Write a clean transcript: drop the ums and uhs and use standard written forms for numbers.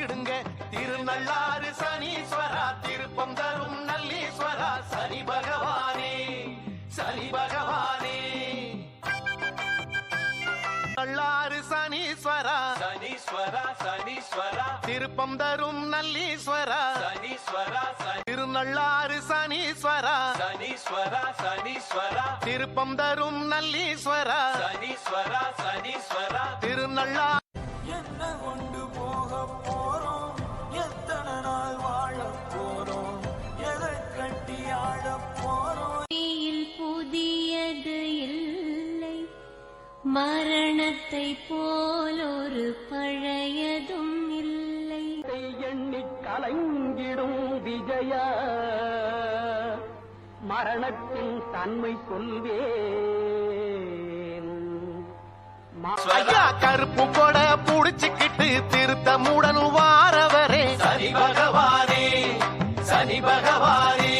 வணங்கிடுங்க. திருநள்ளாறு சனீஸ்வரா, திருப்பம் தரும் நல்லீஸ்வரா, சனி பகவானே, சனி பகவானே. நள்ளாறு சனீஸ்வரா, சனீஸ்வரா சனீஸ்வரா, திருப்பம் தரும் நல்லீஸ்வரா, சனீஸ்வரா திருநள்ளாறு சனீஸ்வரா, சனீஸ்வரா சனீஸ்வரா, திருப்பம் தரும் நல்லீஸ்வரா, சனீஸ்வரா சனீஸ்வரா. திருநள்ளா என்ன கொண்டு போக போறோம், எத்தனை நாள் வாழ போறோம், எதை கட்டி ஆட போறோம். புதியது இல்லை, மரணத்தை போல் ஒரு பழையதும் இல்லை. எண்ணி கலங்கிடும் விஜய மரணத்தின் தன்மை சொல்வேன். ஐயா கருப்பு கொட புடிச்சுக்கிட்டு திருத்தமுடன் வாரவரே, சனி பகவானே, சனி பகவானே.